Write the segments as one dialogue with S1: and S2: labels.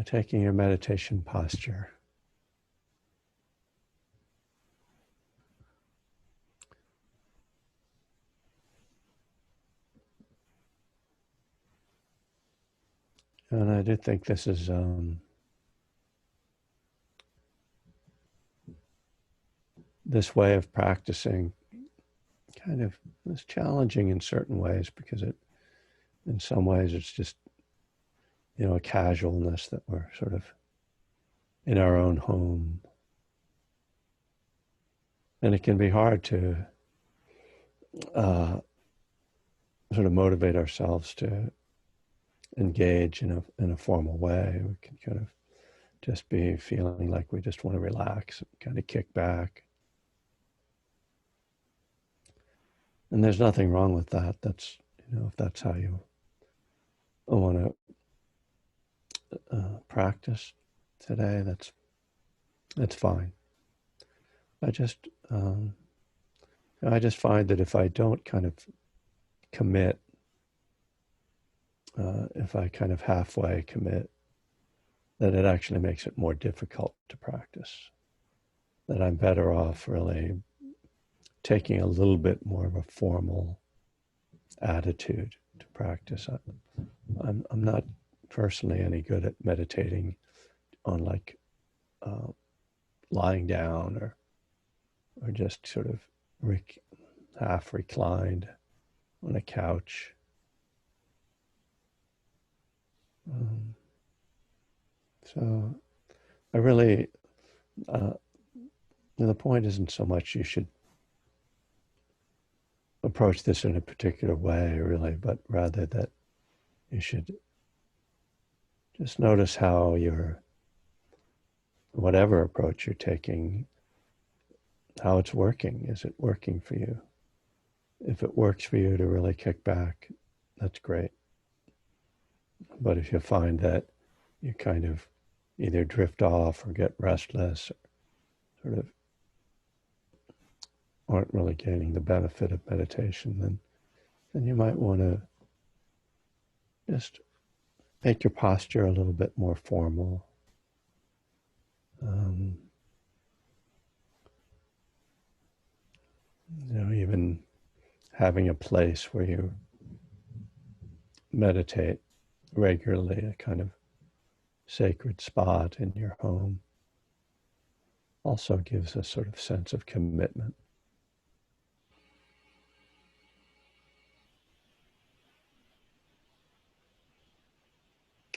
S1: taking your meditation posture. And I do think this is this way of practicing kind of is challenging in certain ways, because in some ways it's just, a casualness that we're sort of in our own home. And it can be hard to sort of motivate ourselves to engage in a formal way. We can kind of just be feeling like we just want to relax and kind of kick back. And there's nothing wrong with that. That's, if that's how you want to practice today, that's fine. I just find that if I don't kind of commit, if I kind of halfway commit, that it actually makes it more difficult to practice. That I'm better off really taking a little bit more of a formal attitude to practice. I'm not personally any good at meditating on like lying down or just sort of half reclined on a couch. So I really, the point isn't so much you should approach this in a particular way, really, but rather that you should just notice how whatever approach you're taking, how it's working. Is it working for you? If it works for you to really kick back, that's great. But if you find that you kind of either drift off or get restless, or sort of aren't really gaining the benefit of meditation, then you might want to just make your posture a little bit more formal. Even having a place where you meditate regularly, a kind of sacred spot in your home, also gives a sort of sense of commitment.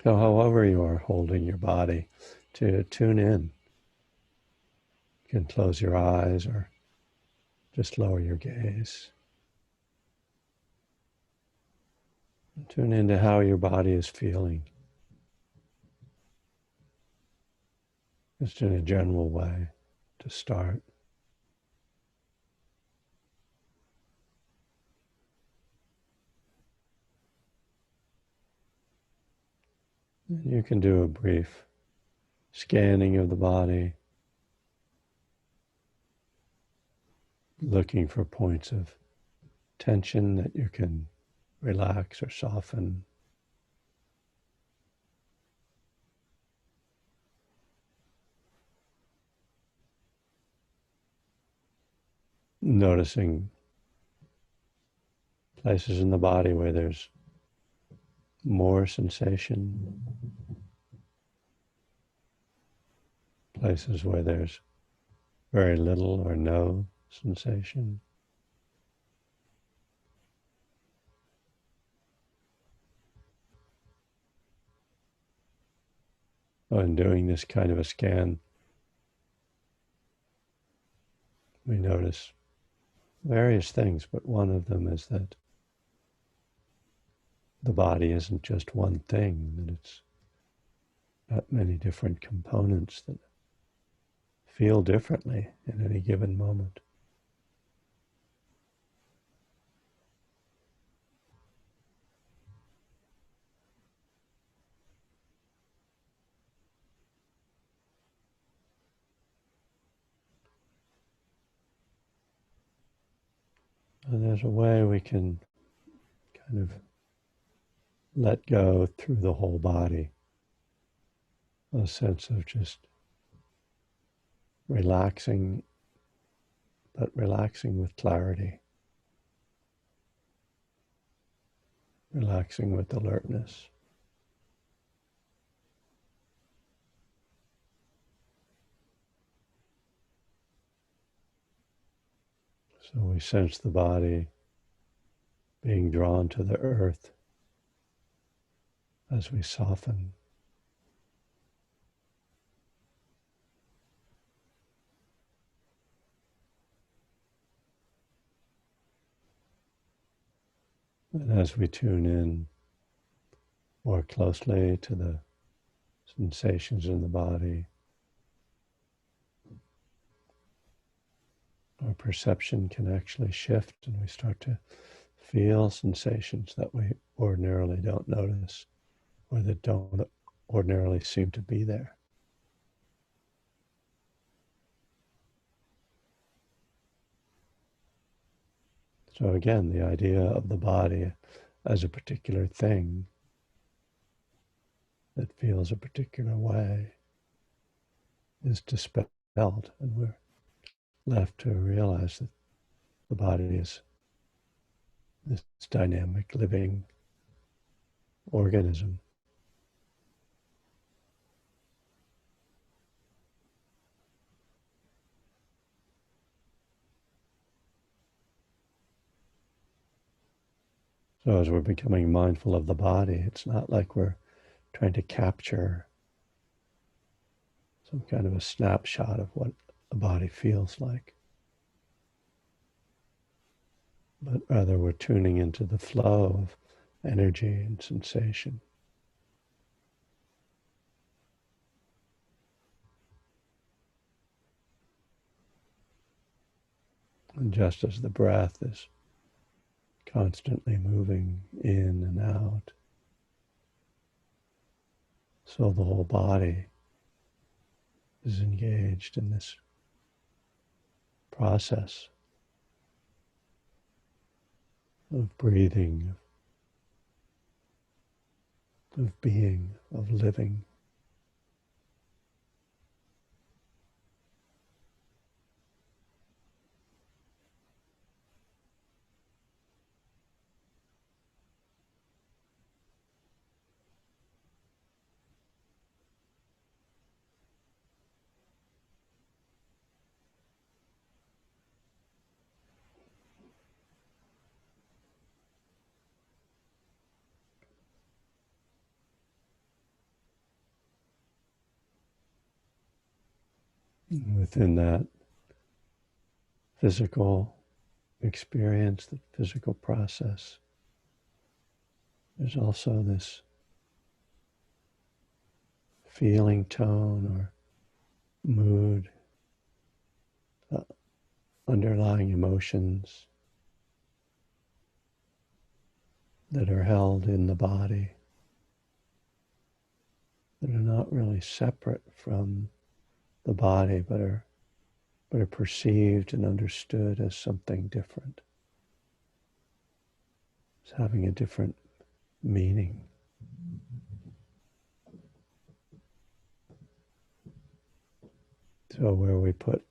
S1: So however you are holding your body, to tune in. You can close your eyes or just lower your gaze. And tune into how your body is feeling, just in a general way to start. And you can do a brief scanning of the body, looking for points of tension that you can relax or soften. Noticing places in the body where there's more sensation, places where there's very little or no sensation. In doing this kind of a scan, we notice various things, but one of them is that the body isn't just one thing, that it's got many different components that feel differently in any given moment. And there's a way we can kind of let go through the whole body. a sense of just relaxing, but relaxing with clarity, relaxing with alertness. So we sense the body being drawn to the earth as we soften. And as we tune in more closely to the sensations in the body, our perception can actually shift and we start to feel sensations that we ordinarily don't notice or that don't ordinarily seem to be there. So again, the idea of the body as a particular thing that feels a particular way is dispelled, and we're left to realize that the body is this dynamic, living organism. So as we're becoming mindful of the body, it's not like we're trying to capture some kind of a snapshot of what a body feels like, but rather we're tuning into the flow of energy and sensation. And just as the breath is constantly moving in and out, so the whole body is engaged in this process of breathing, of being, of living. And within that physical experience, the physical process, there's also this feeling tone or mood, underlying emotions that are held in the body that are not really separate from the body, but are perceived and understood as something different, as having a different meaning. So where we put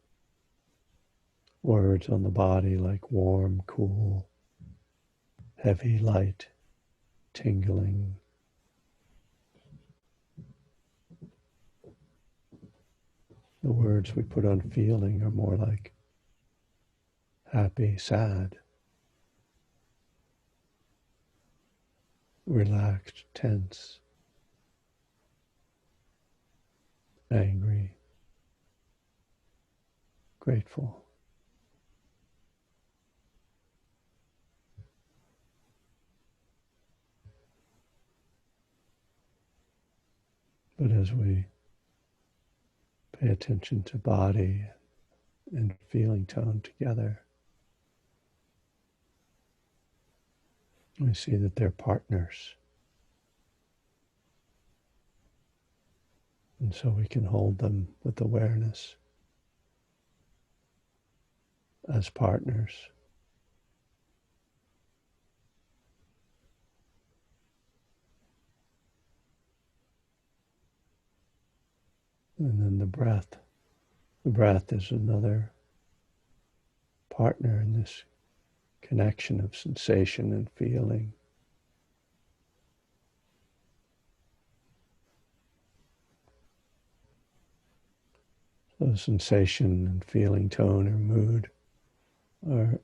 S1: words on the body like warm, cool, heavy, light, tingling, the words we put on feeling are more like happy, sad, relaxed, tense, angry, grateful. But as we pay attention to body and feeling tone together, we see that they're partners. And so we can hold them with awareness as partners. And then the breath. The breath is another partner in this connection of sensation and feeling. So sensation and feeling, tone or mood are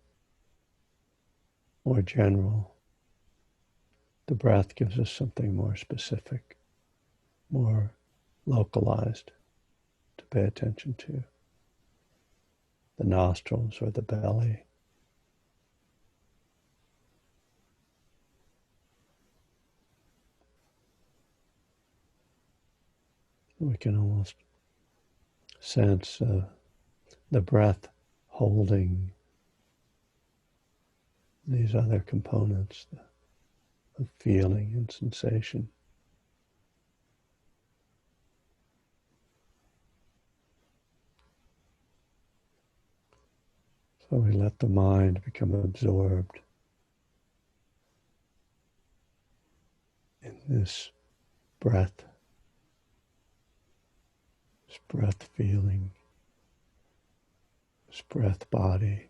S1: more general. The breath gives us something more specific, more localized to pay attention to. The nostrils or the belly. We can almost sense the breath holding these other components of feeling and sensation. So we let the mind become absorbed in this breath feeling, this breath body.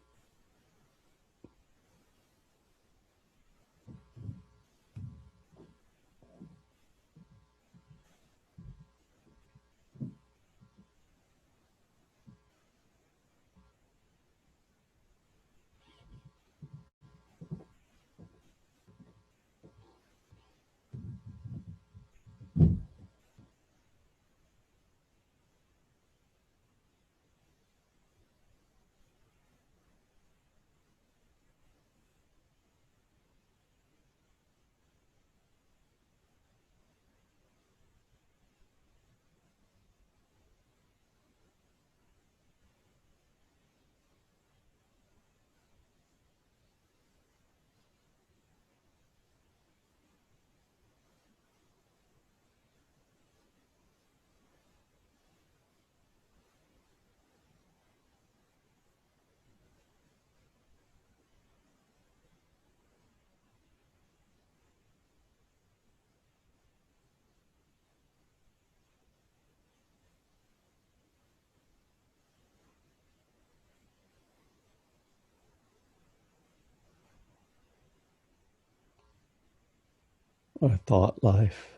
S1: Our thought life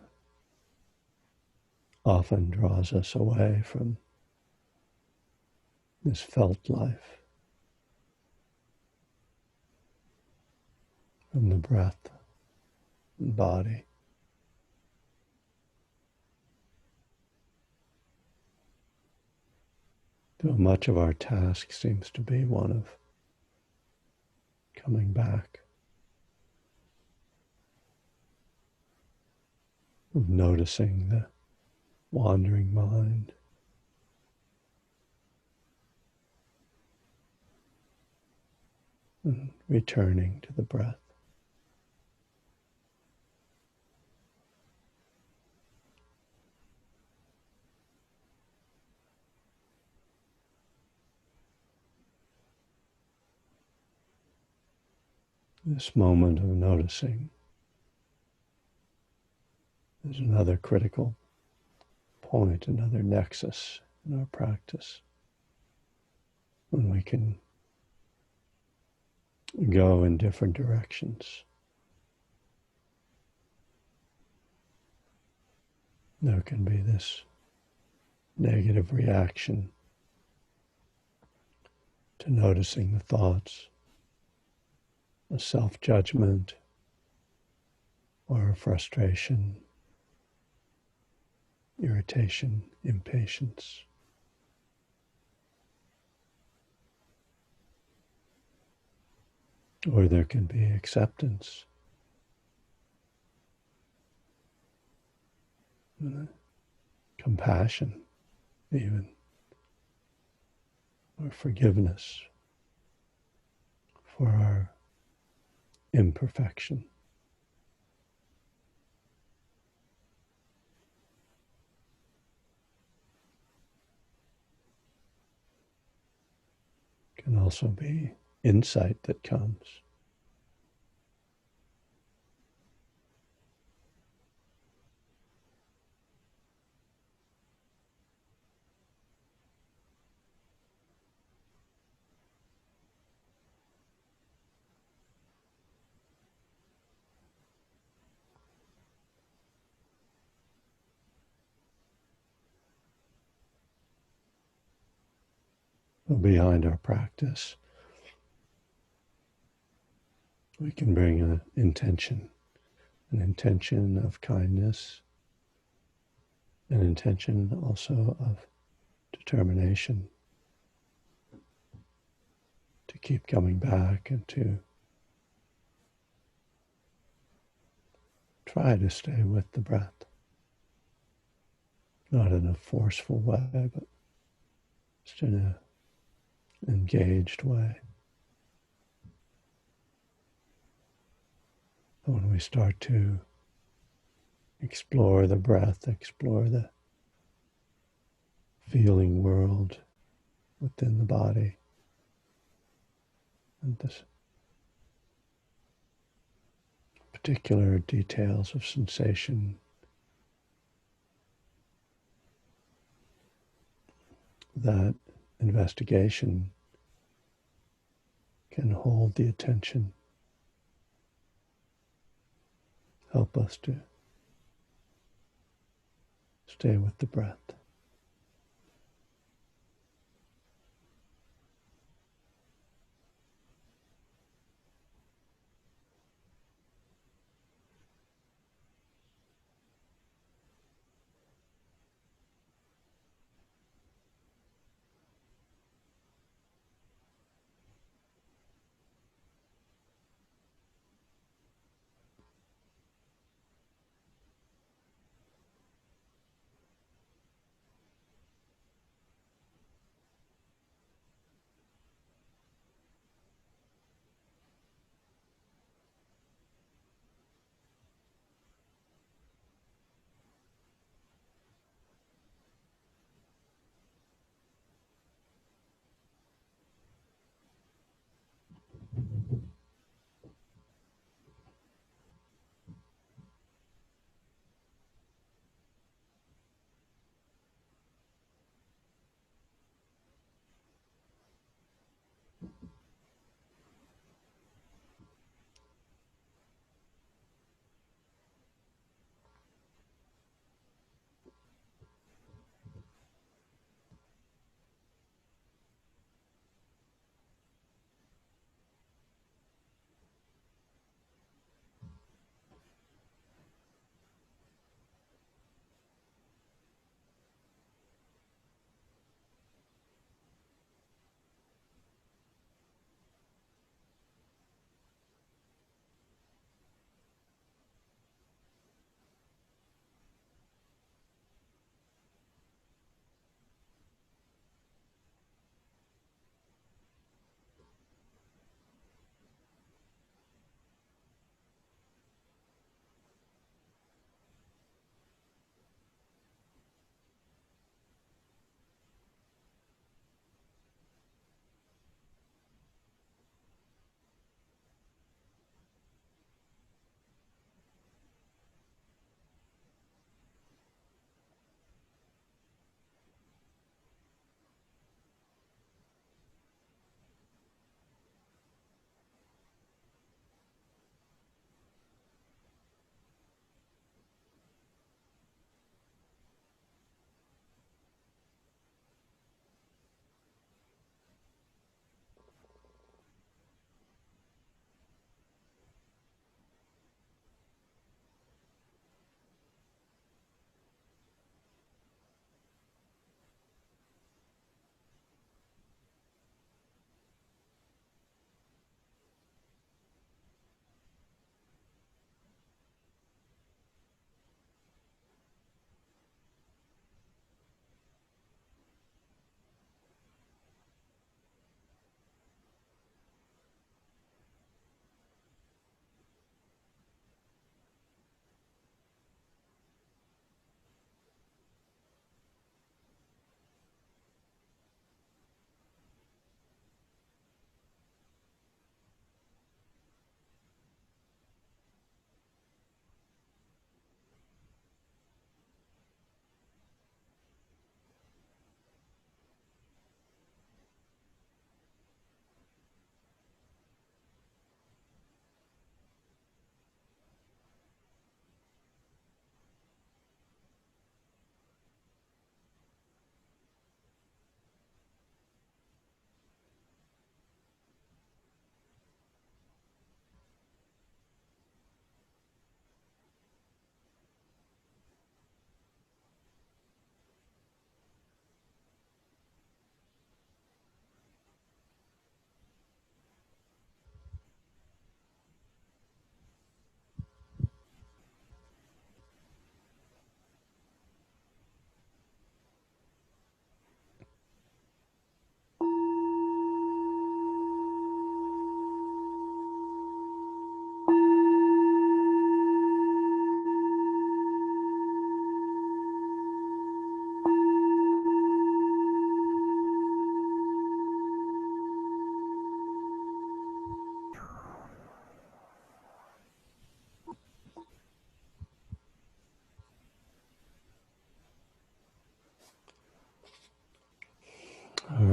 S1: often draws us away from this felt life, from the breath and body. Though much of our task seems to be one of coming back, of noticing the wandering mind, and returning to the breath. This moment of noticing is another critical point, another nexus in our practice, when we can go in different directions. There can be this negative reaction to noticing the thoughts, a self-judgment, or a frustration, irritation, impatience. Or there can be acceptance, compassion even, or forgiveness for our imperfection. Can also be insight that comes. behind our practice, we can bring an intention of kindness, an intention also of determination to keep coming back and to try to stay with the breath, not in a forceful way, but just in an engaged way. When we start to explore the breath, explore the feeling world within the body, and this particular details of sensation, that investigation can hold the attention, help us to stay with the breath.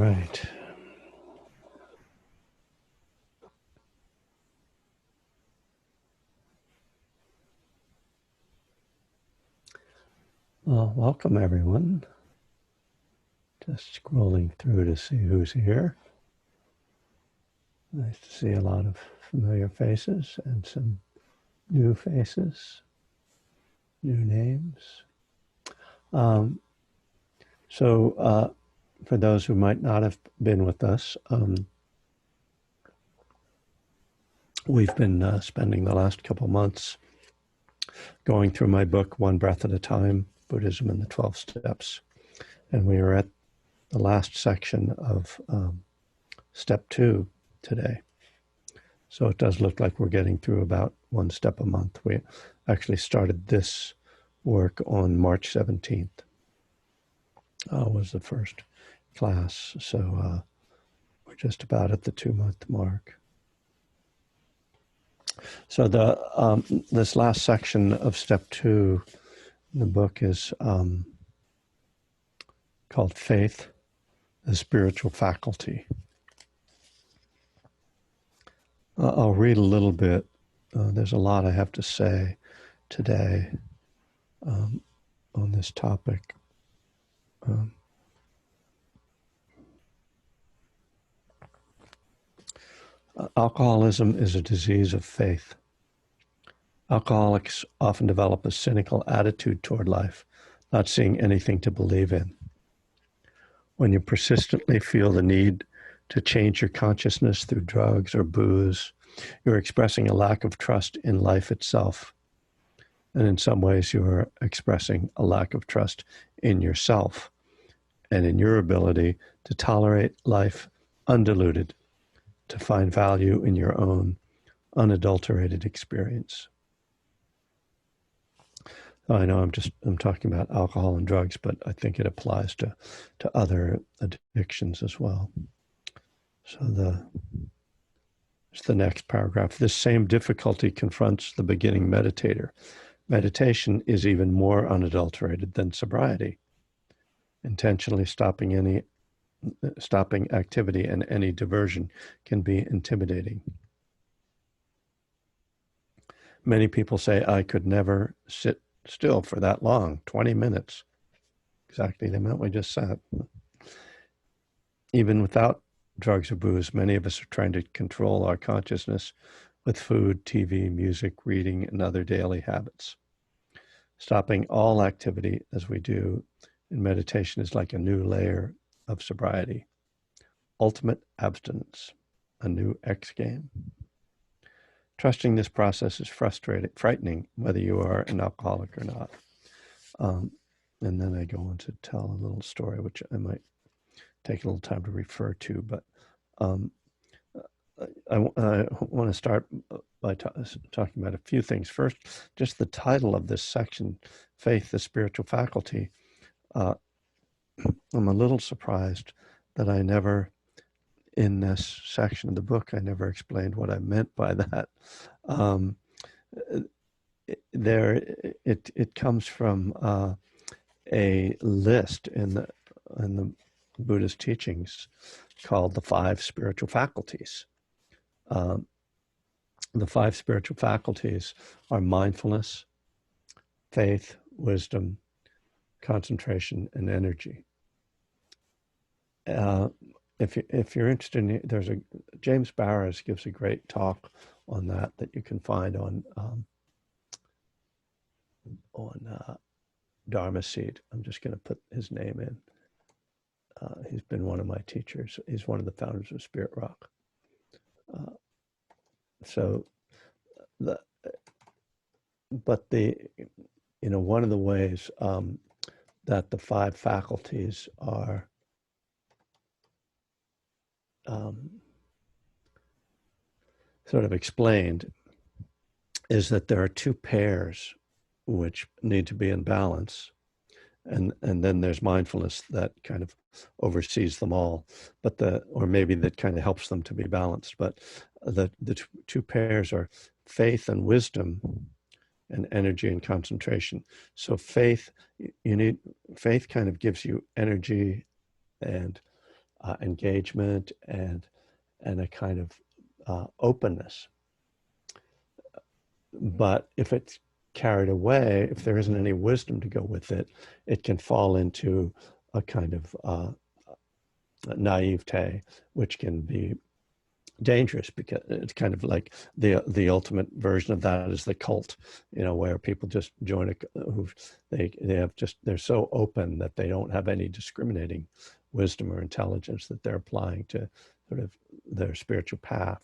S1: right. Well, welcome everyone. Just scrolling through to see who's here. Nice to see a lot of familiar faces and some new faces, new names. So for those who might not have been with us, we've been spending the last couple months going through my book, One Breath at a Time, Buddhism and the 12 Steps. And we are at the last section of step 2 today. So it does look like we're getting through about one step a month. We actually started this work on March 17th. Was the first class. So we're just about at the 2-month mark. So this last section of step 2 in the book is called Faith, the Spiritual Faculty. I'll read a little bit. There's a lot I have to say today on this topic. Alcoholism is a disease of faith. Alcoholics often develop a cynical attitude toward life, not seeing anything to believe in. When you persistently feel the need to change your consciousness through drugs or booze, you're expressing a lack of trust in life itself. And in some ways, you're expressing a lack of trust in yourself and in your ability to tolerate life undiluted, to find value in your own unadulterated experience. I know I'm talking about alcohol and drugs, but I think it applies to other addictions as well. So it's the next paragraph. This same difficulty confronts the beginning meditator. Meditation is even more unadulterated than sobriety. Intentionally stopping activity and any diversion can be intimidating. Many people say, I could never sit still for that long, 20 minutes. Exactly the amount we just sat. Even without drugs or booze, many of us are trying to control our consciousness with food, TV, music, reading, and other daily habits. Stopping all activity as we do in meditation is like a new layer of sobriety. Ultimate abstinence, a new X game. Trusting this process is frightening, whether you are an alcoholic or not. And then I go on to tell a little story, which I might take a little time to refer to, but I want to start by talking about a few things. First, just the title of this section, Faith, the Spiritual Faculty. I'm a little surprised that I never, in this section of the book, I never explained what I meant by that. It comes from a list in the Buddhist teachings called the 5 spiritual faculties. The 5 spiritual faculties are mindfulness, faith, wisdom, concentration, and energy. If you're interested in, there's James Barrows gives a great talk on that you can find on Dharma Seed. I'm just going to put his name in. He's been one of my teachers. He's one of the founders of Spirit Rock. One of the ways that the 5 faculties are sort of explained is that there are 2 pairs which need to be in balance. And then there's mindfulness that kind of oversees them all, or maybe that kind of helps them to be balanced. But the 2 pairs are faith and wisdom, and energy and concentration. So faith kind of gives you energy and engagement and a kind of openness. But if it's carried away, if there isn't any wisdom to go with it, it can fall into a kind of naivete, which can be dangerous, because it's kind of like the ultimate version of that is the cult, where people just join they're so open that they don't have any discriminating wisdom or intelligence that they're applying to sort of their spiritual path.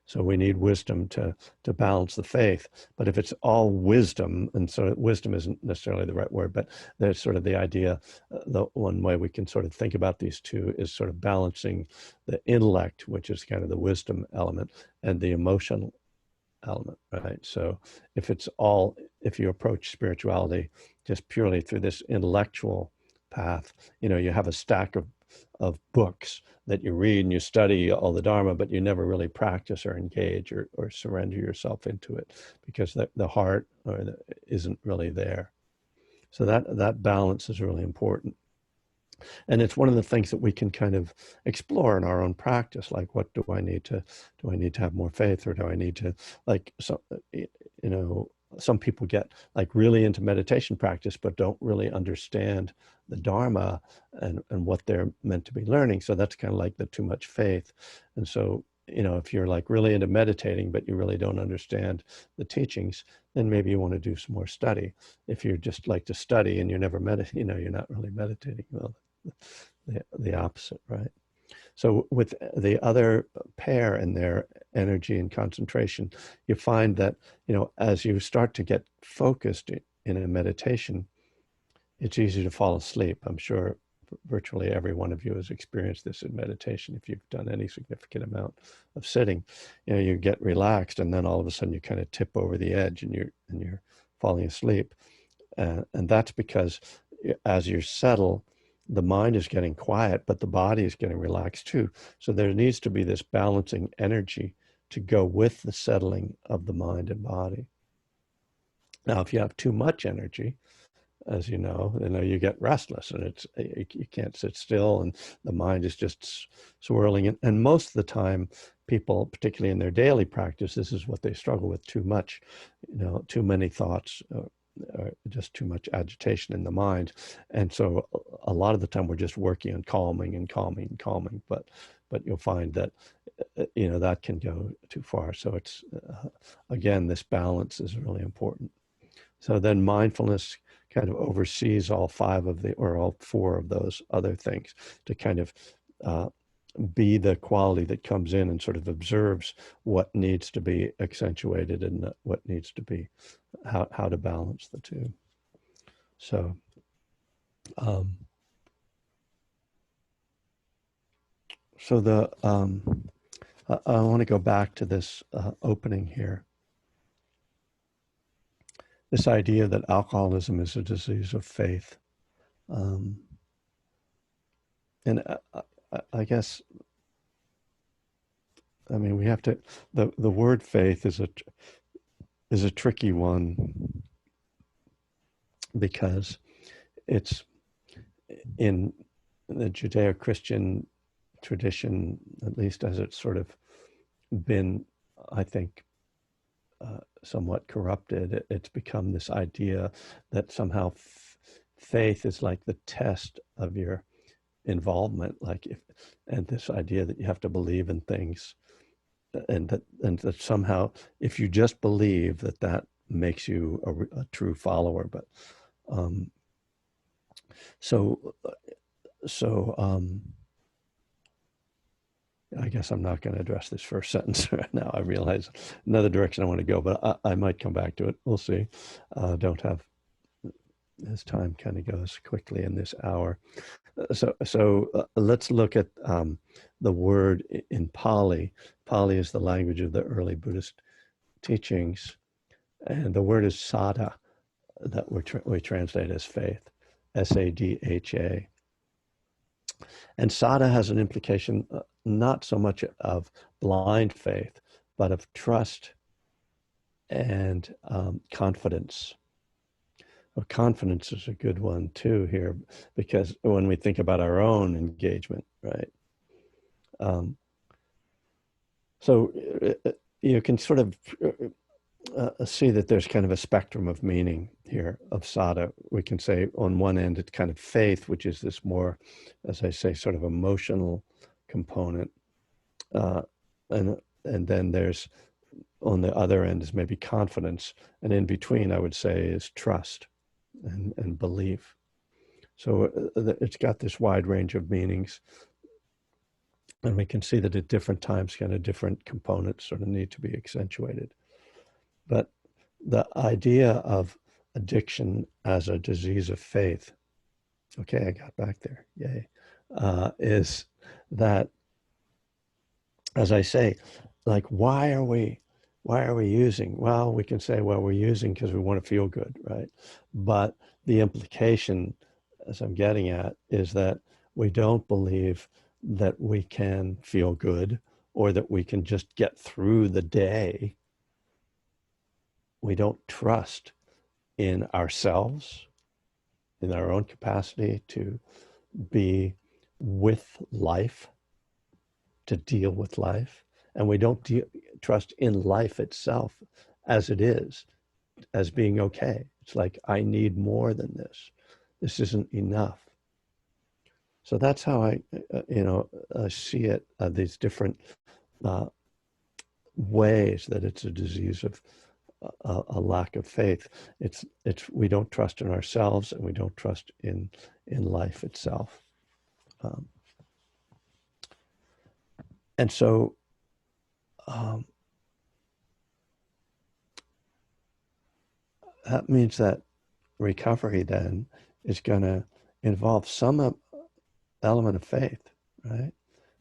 S1: So we need wisdom to balance the faith. But if it's all wisdom, and so wisdom isn't necessarily the right word, but there's sort of the idea, the one way we can sort of think about these two is sort of balancing the intellect, which is kind of the wisdom element, and the emotional element, right? So if you approach spirituality just purely through this intellectual path, you have a stack of books that you read and you study all the Dharma, but you never really practice or engage or surrender yourself into it, because the heart isn't really there. So that balance is really important. And it's one of the things that we can kind of explore in our own practice. Like, what do I need to have more faith, or do I need to, like, some people get like really into meditation practice, but don't really understand the Dharma and what they're meant to be learning. So that's kind of like the too much faith. And so, if you're like really into meditating, but you really don't understand the teachings, then maybe you want to do some more study. If you're just like to study and you're never you're not really meditating. Well, the opposite, right? So with the other pair and their energy and concentration, you find that, as you start to get focused in a meditation, it's easy to fall asleep. I'm sure virtually every one of you has experienced this in meditation. If you've done any significant amount of sitting, you get relaxed, and then all of a sudden you kind of tip over the edge and you're falling asleep. And that's because as you settle, the mind is getting quiet, but the body is getting relaxed too. So there needs to be this balancing energy to go with the settling of the mind and body. Now, if you have too much energy, as you know, you get restless, and you can't sit still, and the mind is just swirling. And most of the time, people, particularly in their daily practice, this is what they struggle with: too much, too many thoughts. Just too much agitation in the mind. And so a lot of the time we're just working on calming, but you'll find that that can go too far. So it's again, this balance is really important. So then mindfulness kind of oversees all four of those other things, to kind of be the quality that comes in and sort of observes what needs to be accentuated and what needs to be, how to balance the two. So I want to go back to this opening here. This idea that alcoholism is a disease of faith. And I guess, we have to, the word faith is a tricky one, because it's in the Judeo-Christian tradition, at least as it's sort of been, I think, somewhat corrupted. It's become this idea that somehow faith is like the test of your involvement, and this idea that you have to believe in things, and that somehow if you just believe, that makes you a true follower. But I guess I'm not going to address this first sentence right now. I realize another direction I want to go, but I might come back to it. We'll see. Don't have, as time kind of goes quickly in this hour. So let's look at the word in Pali. Pali is the language of the early Buddhist teachings, and the word is Sadha, that we translate as faith, Sadha. And Sadha has an implication not so much of blind faith, but of trust and confidence. Well, confidence is a good one too here, because when we think about our own engagement, right? Um, so you can sort of see that there's kind of a spectrum of meaning here of sadha. We can say on one end, it's kind of faith, which is this more, as I say, sort of emotional component. Uh, and then there's, on the other end is maybe confidence. And in between, I would say, is trust and belief. So it's got this wide range of meanings. And we can see that at different times, kind of different components sort of need to be accentuated. But the idea of addiction as a disease of faith, okay, I got back there, yay, is that, as I say, like, why are we using? Well, we can say, well, we're using because we want to feel good, right? But the implication, as I'm getting at, is that we don't believe that we can feel good or that we can just get through the day. We don't trust in ourselves, in our own capacity to be with life, to deal with life. And we don't trust in life itself as it is, as being okay. It's like, I need more than this. This isn't enough. So that's how I, see it, these different ways that it's a disease of a lack of faith. It's we don't trust in ourselves, and we don't trust in life itself. And so that means that recovery then is going to involve some element of faith, right?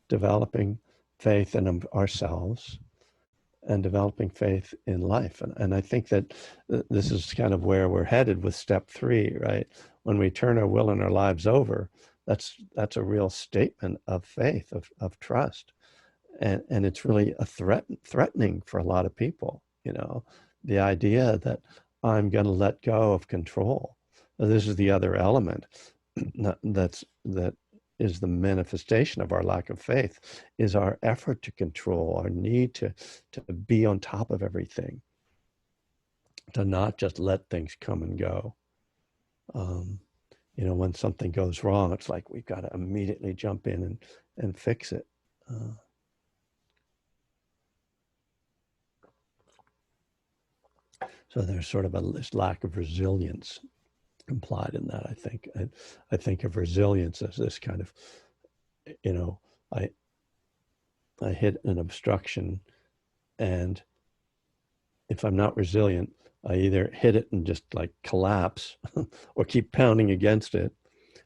S1: Developing faith in ourselves and developing faith in life. And I think that this is kind of where we're headed with step 3, right? When we turn our will and our lives over, that's a real statement of faith, of trust. And it's really a threatening for a lot of people, the idea that I'm going to let go of control. This is the other element that is the manifestation of our lack of faith, is our effort to control, our need to be on top of everything, to not just let things come and go. When something goes wrong, it's like we've got to immediately jump in and fix it. So there's sort of this lack of resilience implied in that, I think. I think of resilience as this kind of, I hit an obstruction, and if I'm not resilient, I either hit it and just like collapse or keep pounding against it.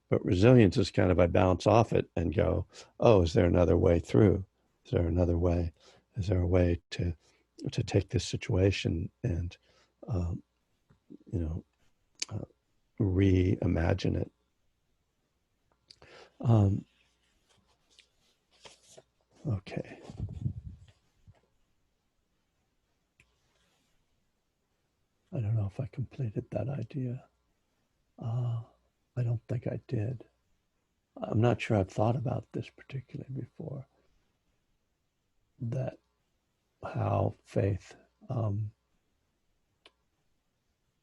S1: But resilience is kind of, I bounce off it and go, oh, is there another way through? Is there another way? Is there a way to take this situation and, reimagine it? Okay. I don't know if I completed that idea. I don't think I did. I'm not sure I've thought about this particularly before, that how faith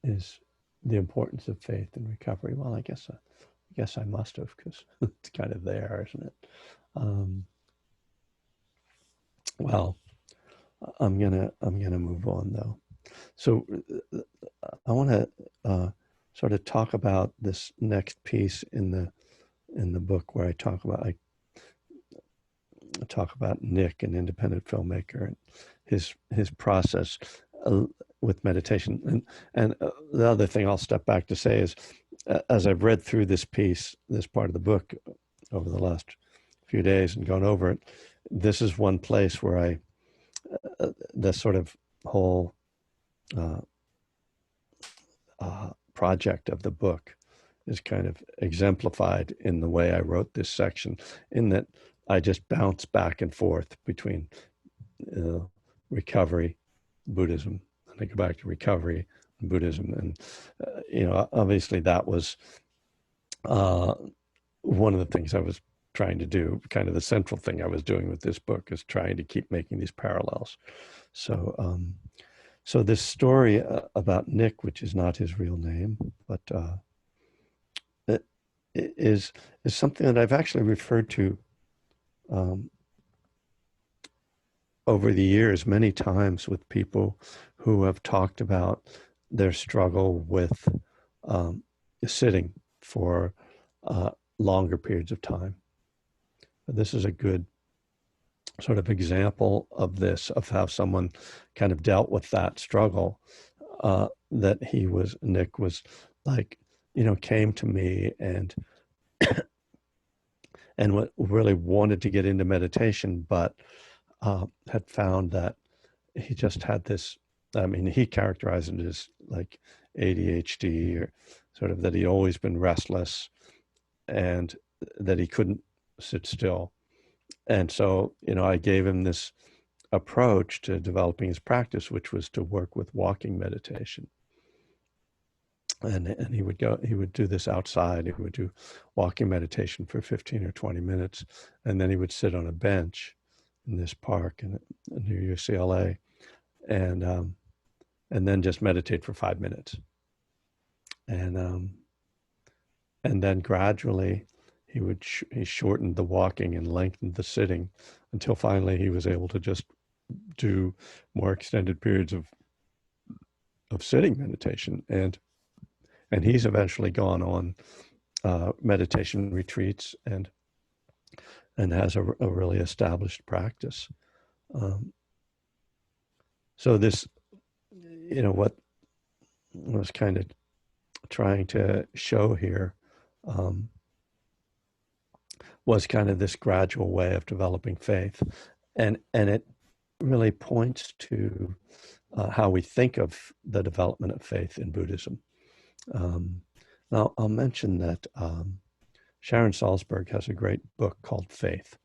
S1: is the importance of faith in recovery. Well, I guess I must have, because it's kind of there, isn't it? Well, I'm gonna move on though. So I want to sort of talk about this next piece in the book, where I talk about Nick, an independent filmmaker, and his process with meditation. And the other thing I'll step back to say is, as I've read through this part of the book over the last few days and gone over it, this is one place where the sort of whole project of the book is kind of exemplified in the way I wrote this section, in that I just bounce back and forth between recovery, Buddhism, and I go back to recovery, Buddhism. And, obviously that was one of the things I was trying to do, kind of the central thing I was doing with this book, is trying to keep making these parallels. So this story about Nick, which is not his real name, but it is something that I've actually referred to over the years many times with people who have talked about their struggle with sitting for longer periods of time. This is a good sort of example of this, of how someone kind of dealt with that struggle, that Nick was like, came to me and what really wanted to get into meditation, but had found that he just had this, he characterized it as like ADHD, or sort of that he'd always been restless and that he couldn't sit still. And so, I gave him this approach to developing his practice, which was to work with walking meditation. And he would do this outside. He would do walking meditation for 15 or 20 minutes. And then he would sit on a bench in this park near UCLA and then just meditate for 5 minutes. And then gradually he shortened the walking and lengthened the sitting until finally he was able to just do more extended periods of sitting meditation. And he's eventually gone on meditation retreats and has a really established practice. So this, what I was kind of trying to show here was kind of this gradual way of developing faith. And it really points to how we think of the development of faith in Buddhism. Now, I'll mention that Sharon Salzberg has a great book called Faith,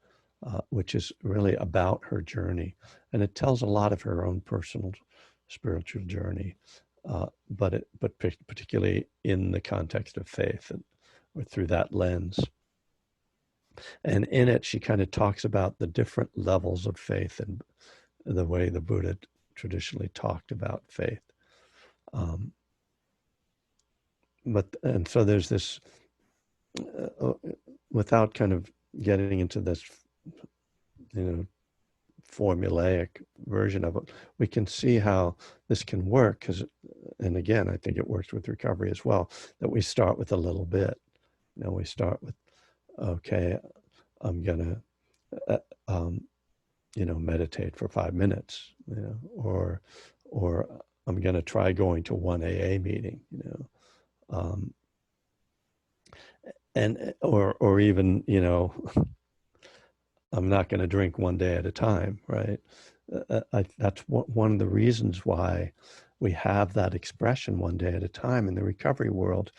S1: which is really about her journey. And it tells a lot of her own personal spiritual journey, but particularly in the context of faith or through that lens. And in it, she kind of talks about the different levels of faith and the way the Buddha traditionally talked about faith. And so there's this, without kind of getting into this, formulaic version of it, we can see how this can work. And again, I think it works with recovery as well, that we start with a little bit. We start with, okay, I'm going to, meditate for 5 minutes, or I'm going to try going to one AA meeting, or even, I'm not going to drink one day at a time, right? That's one of the reasons why we have that expression, one day at a time, in the recovery world,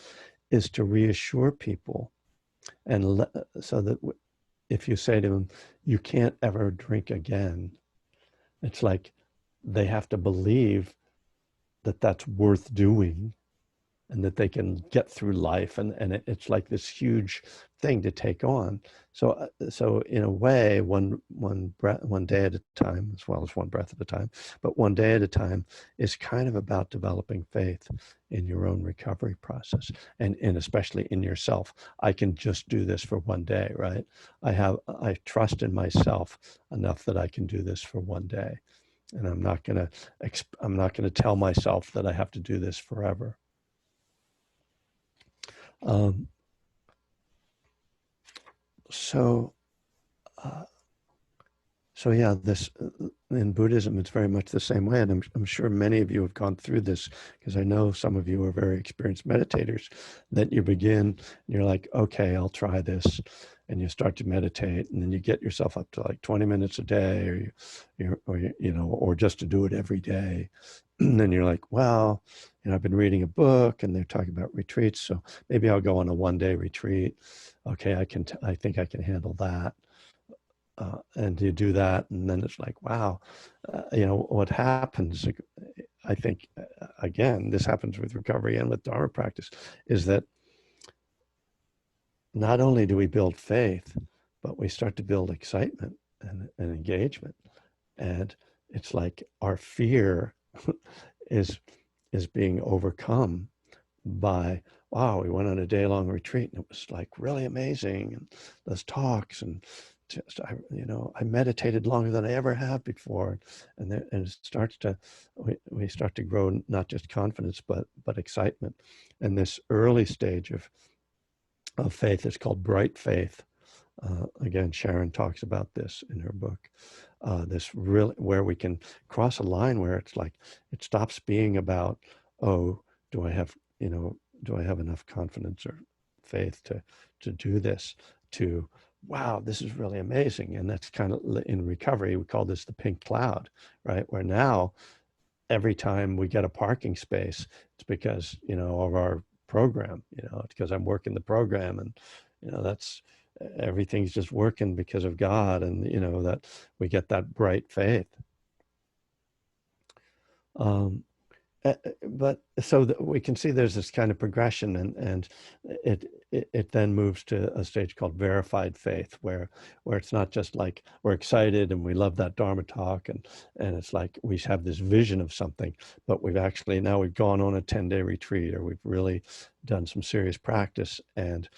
S1: is to reassure people, and so that if you say to them, you can't ever drink again, it's like they have to believe that that's worth doing and that they can get through life. And it's like this huge thing to take on. So in a way, one day at a time, as well as one breath at a time, but one day at a time is kind of about developing faith in your own recovery process, and especially in yourself. I can just do this for one day, right? I trust in myself enough that I can do this for one day. And I'm not gonna tell myself that I have to do this forever. So yeah, this in Buddhism, it's very much the same way, and I'm sure many of you have gone through this, because I know some of you are very experienced meditators. That you begin, and you're like, okay, I'll try this, and you start to meditate, and then you get yourself up to like 20 minutes a day, or just to do it every day. And then you're like, well, I've been reading a book and they're talking about retreats, so maybe I'll go on a one-day retreat. Okay, I think I can handle that. And you do that, and then it's like, wow, what happens? I think, again, this happens with recovery and with Dharma practice, is that not only do we build faith, but we start to build excitement and engagement. And it's like our fear is being overcome by, wow, we went on a day-long retreat and it was like really amazing, and those talks, and just I meditated longer than I ever have before, and it starts to we start to grow not just confidence but excitement. And this early stage of faith is called bright faith. Again, Sharon talks about this in her book. This really, where we can cross a line where it's like it stops being about, oh, do I have enough confidence or faith to do this, to, wow, this is really amazing. And that's kind of, in recovery, we call this the pink cloud, right? Where now every time we get a parking space, it's because, of our program, it's because I'm working the program, and, that's, everything's just working because of God, and, that we get that bright faith. But so that we can see there's this kind of progression, and it then moves to a stage called verified faith, where it's not just like we're excited and we love that Dharma talk, and it's like we have this vision of something, but we've gone on a 10-day retreat, or we've really done some serious practice, and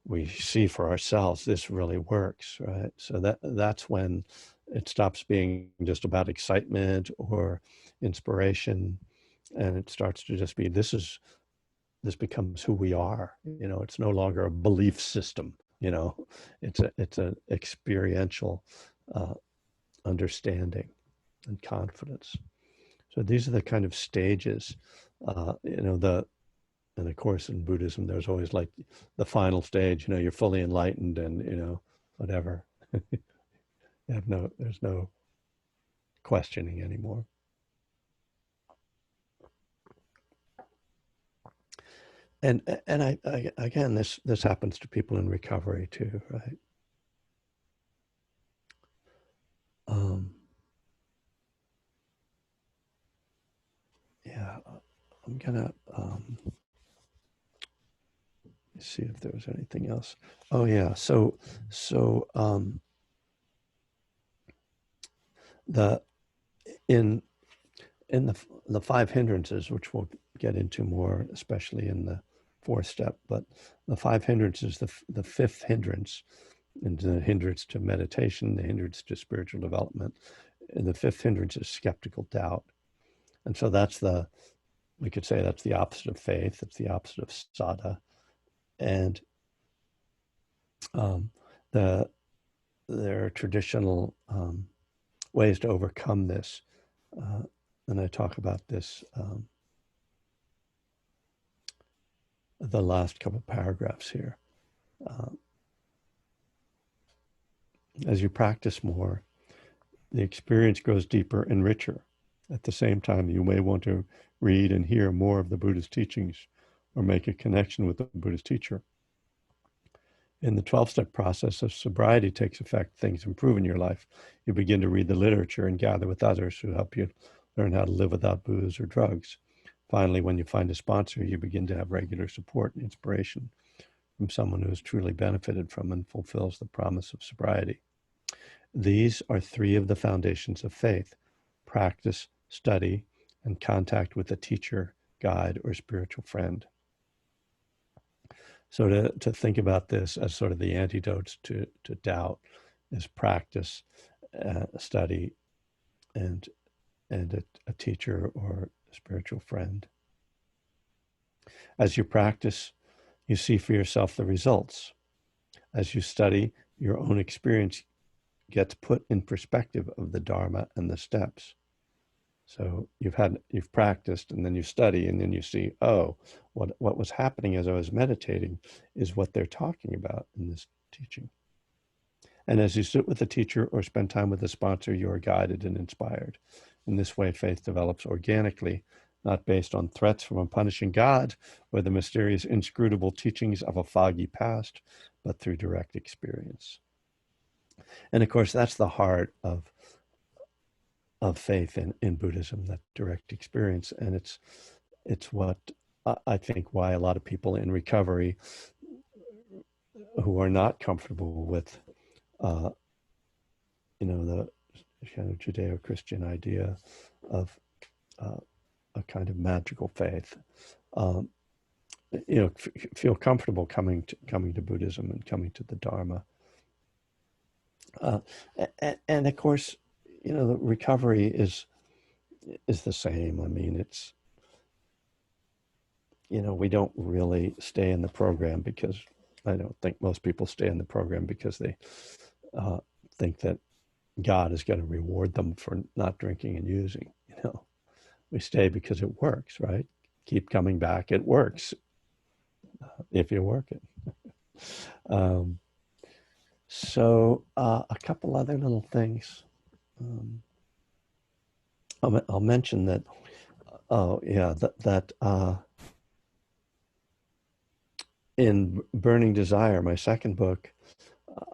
S1: we see for ourselves this really works, right? So that's when it stops being just about excitement or inspiration, and it starts to just be, this becomes who we are. It's no longer a belief system. It's a experiential understanding and confidence. So these are the kind of stages. And of course, in Buddhism, there's always like the final stage. You're fully enlightened, and whatever. There's no questioning anymore. And I again, this happens to people in recovery too, right? Yeah, I'm gonna see if there was anything else. Oh yeah, so the in the five hindrances, which we'll get into more, especially in the fourth step, but the five hindrances, the fifth hindrance, and the hindrance to meditation, the hindrance to spiritual development, and the fifth hindrance is skeptical doubt. And so we could say that's the opposite of faith, it's the opposite of sadha. And there are traditional ways to overcome this. And I talk about this the last couple of paragraphs here. As you practice more, the experience grows deeper and richer. At the same time, you may want to read and hear more of the Buddhist teachings, or make a connection with the Buddhist teacher. In the 12-step process of sobriety takes effect, things improve in your life. You begin to read the literature and gather with others who help you learn how to live without booze or drugs. Finally, when you find a sponsor, you begin to have regular support and inspiration from someone who has truly benefited from and fulfills the promise of sobriety. These are three of the foundations of faith: practice, study, and contact with a teacher, guide, or spiritual friend. So to think about this as sort of the antidotes to doubt is practice, study, and a teacher or a spiritual friend. As you practice, you see for yourself the results. As you study, your own experience gets put in perspective of the Dharma and the steps. So you've practiced, and then you study, and then you see, oh, what was happening as I was meditating is what they're talking about in this teaching. And as you sit with a teacher or spend time with a sponsor, you are guided and inspired. In this way, faith develops organically, not based on threats from a punishing God or the mysterious, inscrutable teachings of a foggy past, but through direct experience. And of course, that's the heart of of faith in Buddhism, that direct experience. And it's what I think why a lot of people in recovery who are not comfortable with, the kind of Judeo-Christian idea of a kind of magical faith, um, feel comfortable coming to Buddhism and coming to the Dharma. And of course, the recovery is the same. I mean, it's, we don't really stay in the program because I don't think most people stay in the program because they think that God is going to reward them for not drinking and using. We stay because it works, right? Keep coming back. It works if you work it. So a couple other little things. I'll mention that. Oh yeah, that in Burning Desire, my second book,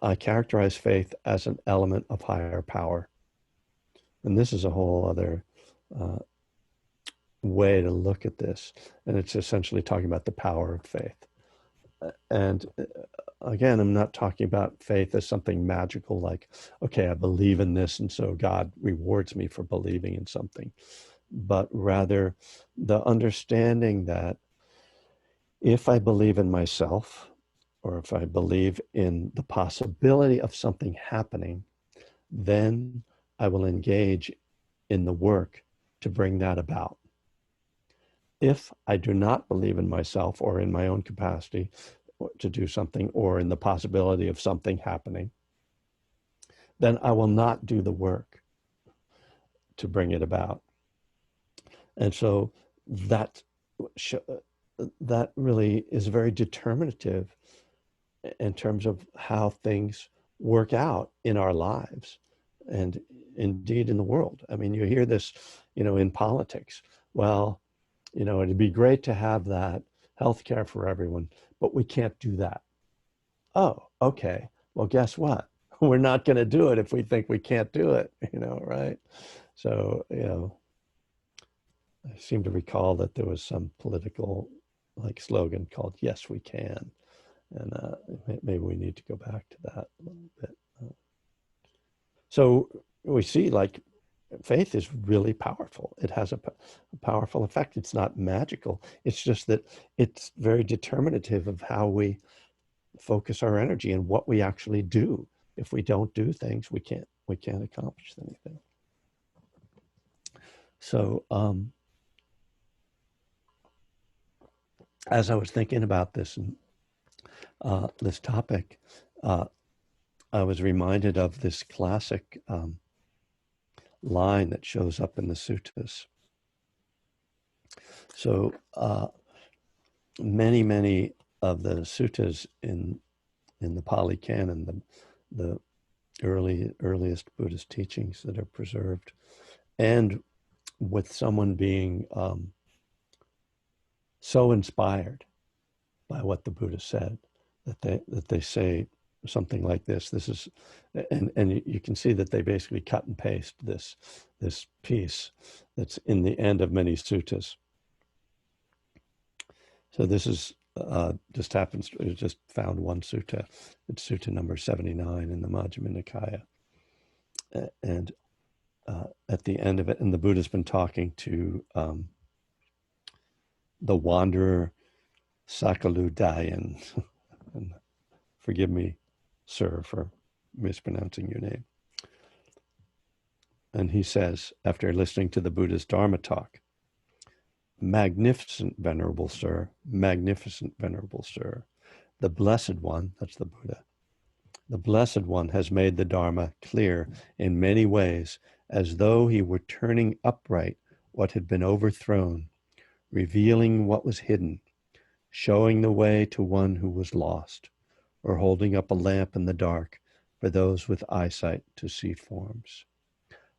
S1: I characterize faith as an element of higher power, and this is a whole other way to look at this, and it's essentially talking about the power of faith. And again, I'm not talking about faith as something magical, like, okay, I believe in this, and so God rewards me for believing in something, but rather the understanding that if I believe in myself, or if I believe in the possibility of something happening, then I will engage in the work to bring that about. If I do not believe in myself or in my own capacity to do something, or in the possibility of something happening, then I will not do the work to bring it about. And so that really is very determinative in terms of how things work out in our lives and indeed in the world. I mean, you hear this, in politics. Well, it'd be great to have that health care for everyone, but we can't do that. Oh, okay. Well, guess what? We're not going to do it if we think we can't do it, right? So, I seem to recall that there was some political slogan called "Yes, we can," and maybe we need to go back to that a little bit. So we see faith is really powerful. It has a powerful effect. It's not magical. It's just that it's very determinative of how we focus our energy and what we actually do. If we don't do things, we can't accomplish anything. So as I was thinking about this this topic, I was reminded of this classic line that shows up in the suttas. So many of the suttas in the Pali Canon, the earliest Buddhist teachings that are preserved, and with someone being so inspired by what the Buddha said that they say something like this. This is, and you can see that they basically cut and paste this piece that's in the end of many suttas. So this is just happens. I just found one sutta. It's sutta number 79 in the Majjhima Nikaya, and at the end of it, and the Buddha's been talking to the wanderer Sakalu Dayan. And forgive me, sir, for mispronouncing your name. And he says, after listening to the Buddha's Dharma talk, "Magnificent, Venerable Sir, magnificent, Venerable Sir, the Blessed One," that's the Buddha, "the Blessed One has made the Dharma clear in many ways, as though he were turning upright what had been overthrown, revealing what was hidden, showing the way to one who was lost, or holding up a lamp in the dark for those with eyesight to see forms.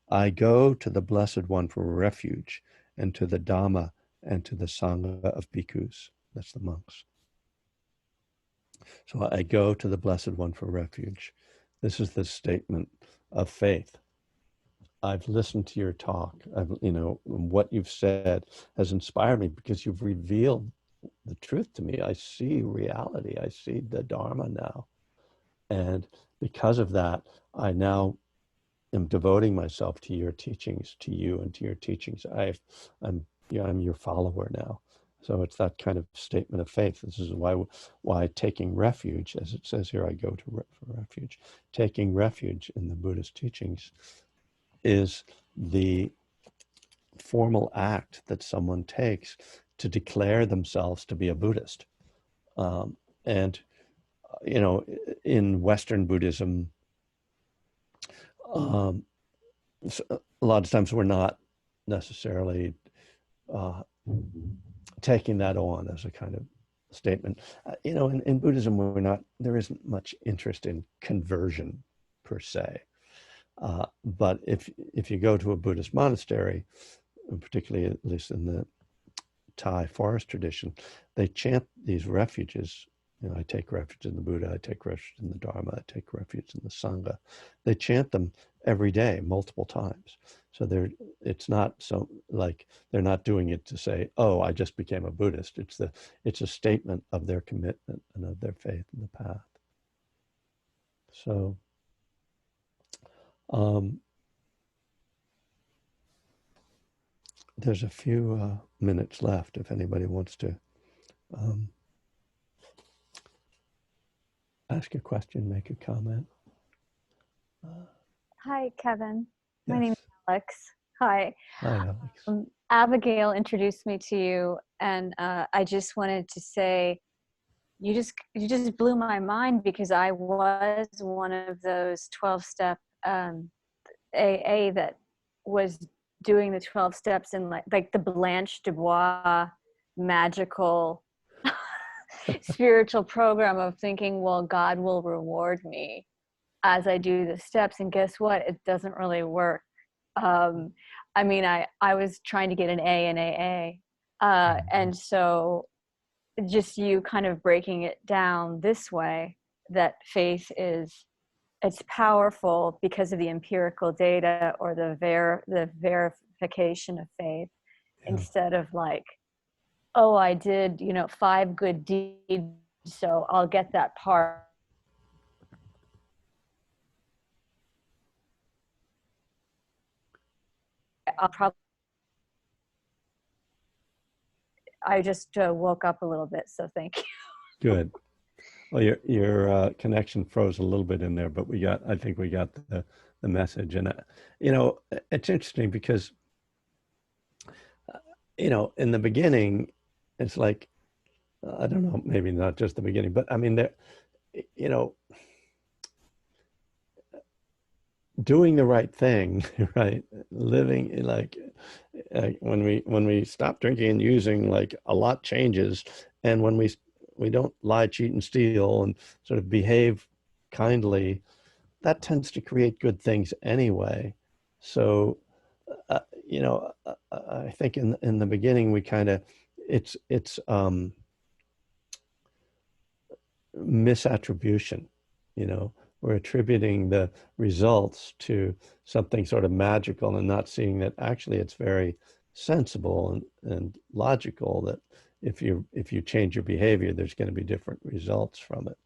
S1: I go to the Blessed One for refuge, and to the Dhamma and to the Sangha of bhikkhus," that's the monks. So I go to the Blessed One for refuge. This is the statement of faith. I've listened to your talk. What you've said has inspired me because you've revealed the truth to me. I see reality. I see the Dharma now. And because of that, I now am devoting myself to your teachings, to you and to your teachings. I'm your follower now. So it's that kind of statement of faith. This is why taking refuge, as it says here, I go for refuge. Taking refuge in the Buddhist teachings is the formal act that someone takes to declare themselves to be a Buddhist. And in Western Buddhism, a lot of times we're not necessarily taking that on as a kind of statement. In Buddhism, there isn't much interest in conversion per se. But if you go to a Buddhist monastery, particularly at least in the Thai forest tradition, they chant these refuges. I take refuge in the Buddha, I take refuge in the Dharma, I take refuge in the Sangha. They chant them every day, multiple times. So it's not so like they're not doing it to say, oh, I just became a Buddhist. It's a statement of their commitment and of their faith in the path. So there's a few minutes left if anybody wants to ask a question, make a comment.
S2: Hi, Kevin.
S1: Yes.
S2: My name is Alex. Hi.
S1: Hi, Alex.
S2: Abigail introduced me to you, and I just wanted to say, you just blew my mind, because I was one of those 12-step AA that was doing the 12 steps in like the Blanche Dubois magical spiritual program of thinking, well, God will reward me as I do the steps. And guess what? It doesn't really work. I mean, I was trying to get an A in AA. And so just you kind of breaking it down this way, that faith it's powerful because of the empirical data or the verification of faith, instead of like, oh, I did, 5 good deeds, so I'll get that part. I just woke up a little bit, so thank you.
S1: Good. Well, your connection froze a little bit in there, but I think we got the message. And it's interesting because in the beginning, it's like, I don't know, maybe not just the beginning, but I mean, doing the right thing, right? Living like when we stop drinking and using, like, a lot changes. And when we don't lie, cheat, and steal, and sort of behave kindly, that tends to create good things anyway. So, I think in the beginning we kind of, it's misattribution. We're attributing the results to something sort of magical and not seeing that actually it's very sensible and logical, that if you change your behavior, there's going to be different results from it.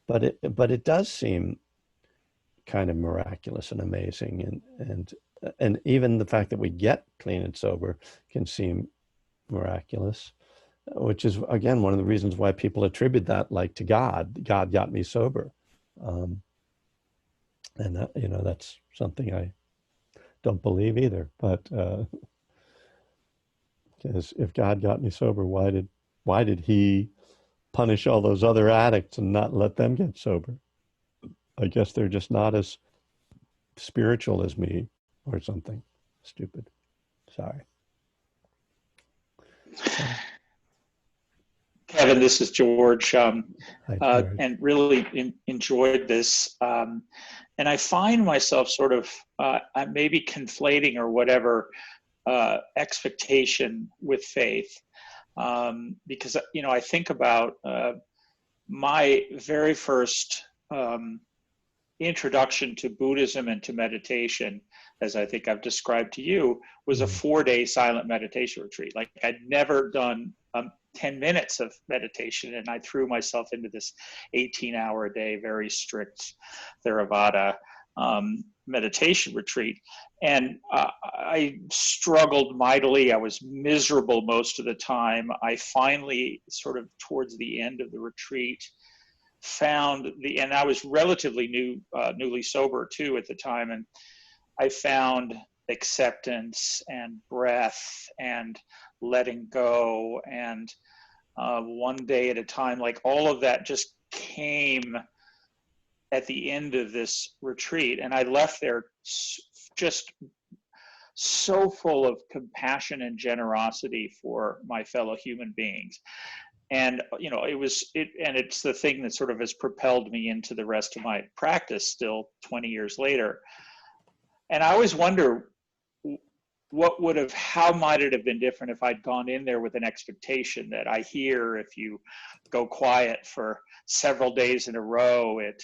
S1: But it does seem kind of miraculous and amazing, and even the fact that we get clean and sober can seem miraculous, which is again one of the reasons why people attribute that, like, to God. God got me sober, and that, that's something I don't believe either. But because if God got me sober, why did He punish all those other addicts and not let them get sober? I guess they're just not as spiritual as me, or something stupid. Sorry.
S3: Kevin, this is George,
S1: Hi, George.
S3: and really enjoyed this. And I find myself sort of maybe conflating or whatever expectation with faith, because I think about my very first introduction to Buddhism and to meditation as I think I've described to you, was a 4-day silent meditation retreat. Like I'd never done 10 minutes of meditation, and I threw myself into this 18-hour a day, very strict Theravada meditation retreat. And I struggled mightily. I was miserable most of the time. I finally, sort of towards the end of the retreat, found and I was relatively newly sober too at the time, and I found acceptance and breath and letting go and one day at a time. Like all of that just came at the end of this retreat, and I left there just so full of compassion and generosity for my fellow human beings. And it's the thing that sort of has propelled me into the rest of my practice still 20 years later. And I always wonder how might it have been different if I'd gone in there with an expectation that I hear if you go quiet for several days in a row, it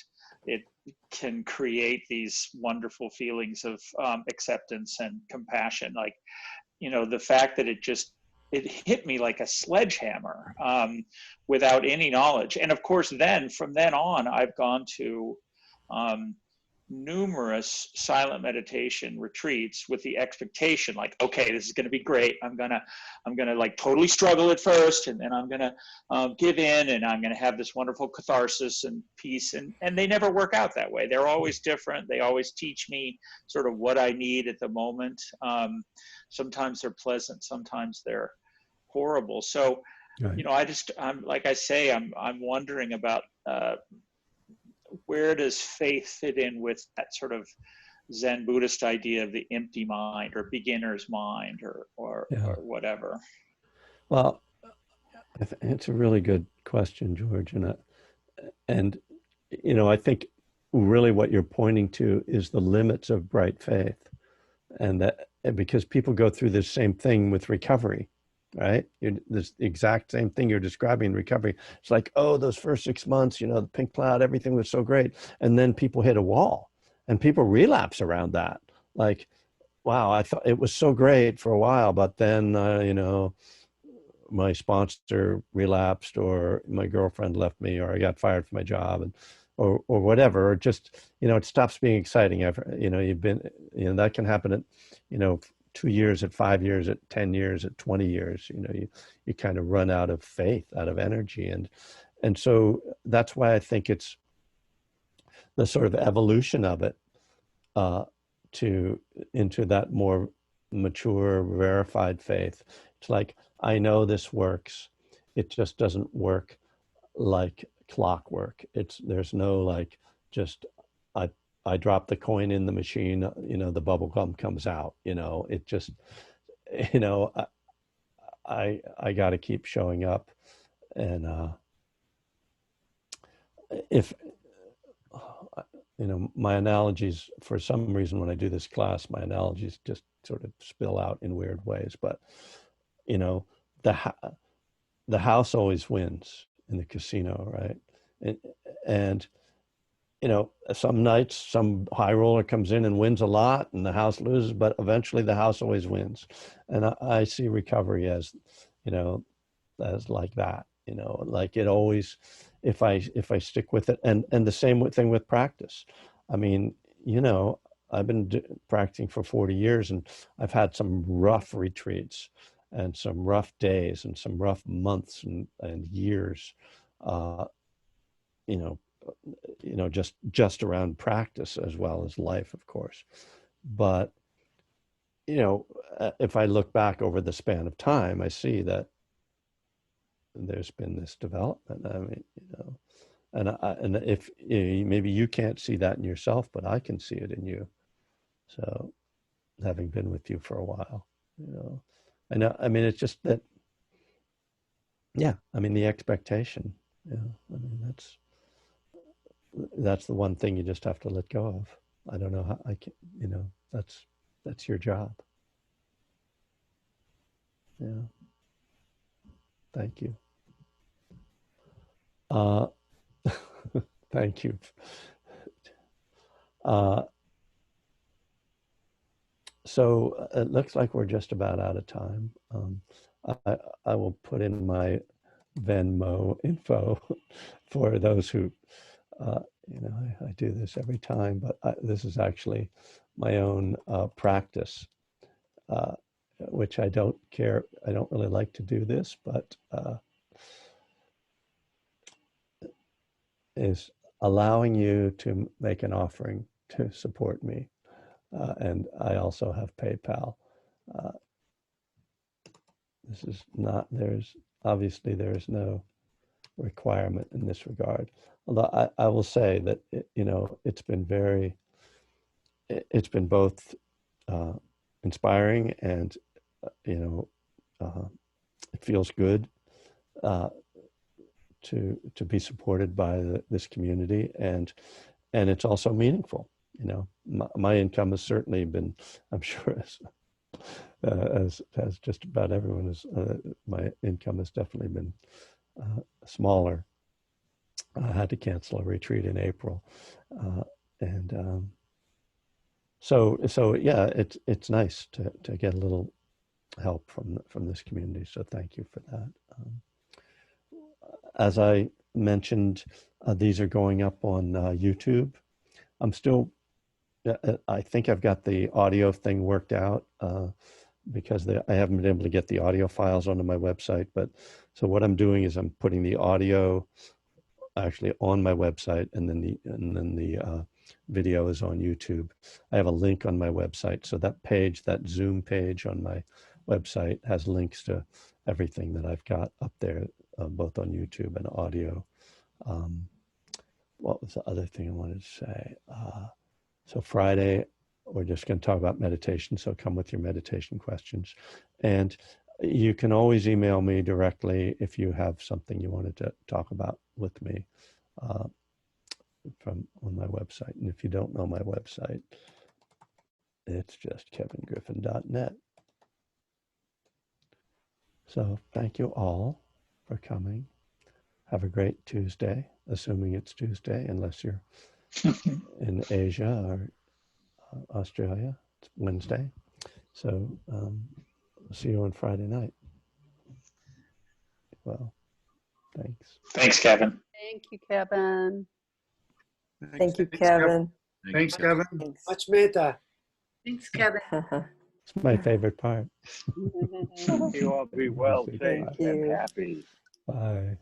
S3: can create these wonderful feelings of acceptance and compassion. Like, the fact that it hit me like a sledgehammer without any knowledge. And of course, from then on, I've gone to numerous silent meditation retreats with the expectation, like, okay, this is going to be great. I'm gonna like totally struggle at first, and then I'm gonna give in, and I'm gonna have this wonderful catharsis and peace. And they never work out that way. They're always different. They always teach me sort of what I need at the moment. Sometimes they're pleasant, sometimes they're horrible. So, right. I'm like I say, I'm wondering about where does faith fit in with that sort of Zen Buddhist idea of the empty mind or beginner's mind or whatever?
S1: Well, it's a really good question, George. And I think really what you're pointing to is the limits of bright faith. And because people go through this same thing with recovery, right? This exact same thing you're describing in recovery. It's like, oh, those first 6 months, the pink cloud, everything was so great. And then people hit a wall and people relapse around that. Like, wow, I thought it was so great for a while, but then, my sponsor relapsed, or my girlfriend left me, or I got fired from my job, or whatever, or just, it stops being exciting. You've been, that can happen at, 2 years, at 5 years, at 10 years, at 20 years, you kind of run out of faith, out of energy. And so that's why I think it's the sort of evolution of it into that more mature, verified faith. It's like, I know this works. It just doesn't work like clockwork. There's no like, just I drop the coin in the machine, the bubble gum comes out, it just, I got to keep showing up. And if, my analogies, for some reason, when I do this class, my analogies just sort of spill out in weird ways, but, the house always wins in the casino, right? And some nights, some high roller comes in and wins a lot and the house loses, but eventually the house always wins. And I see recovery as, as like that, like it always, if I stick with it, and the same thing with practice. I mean, I've been practicing for 40 years, and I've had some rough retreats and some rough days and some rough months and years, just around practice as well as life, of course. But, if I look back over the span of time, I see that there's been this development. I mean, and if maybe you can't see that in yourself, but I can see it in you. So, having been with you for a while, I mean, it's just that, I mean, the expectation, I mean, that's the one thing you just have to let go of. I don't know how I can, that's your job. Yeah. Thank you. Thank you. So it looks like we're just about out of time. I will put in my Venmo info for those who, you know, I do this every time, but this is actually my own practice, which I don't care. I don't really like to do this, but is allowing you to make an offering to support me. And I also have PayPal. This is not, obviously there's no requirement in this regard. Although I will say that, you know, it's been both inspiring and, you know, it feels good to be supported by this community, and it's also meaningful. You know, my income has certainly been, I'm sure, as just about everyone is, my income has definitely been smaller. I had to cancel a retreat in April, and so yeah, it's nice to get a little help from this community. So thank you for that. As I mentioned, these are going up on YouTube. I'm still, I think I've got the audio thing worked out because I haven't been able to get the audio files onto my website. But so what I'm doing is I'm putting the audio actually on my website, and then the video is on YouTube. I have a link on my website, so that page, that Zoom page on my website, has links to everything that I've got up there, both on YouTube and audio. What was the other thing I wanted to say? So Friday, we're just going to talk about meditation. So come with your meditation questions. And you can always email me directly if you have something you wanted to talk about with me from on my website. And if you don't know my website, it's just kevingriffin.net. So thank you all for coming. Have a great Tuesday, assuming it's Tuesday, unless you're in Asia or Australia. It's Wednesday. So see you on Friday night. Well, thanks.
S3: Thanks, Kevin.
S4: Thank you, Kevin.
S5: Thank you, Kevin.
S6: Thanks, Kevin.
S5: Thanks.
S6: Much metta.
S4: Thanks, Kevin.
S1: It's my favorite part.
S7: You all be well, safe,
S5: Thank you.
S7: and happy.
S1: Bye.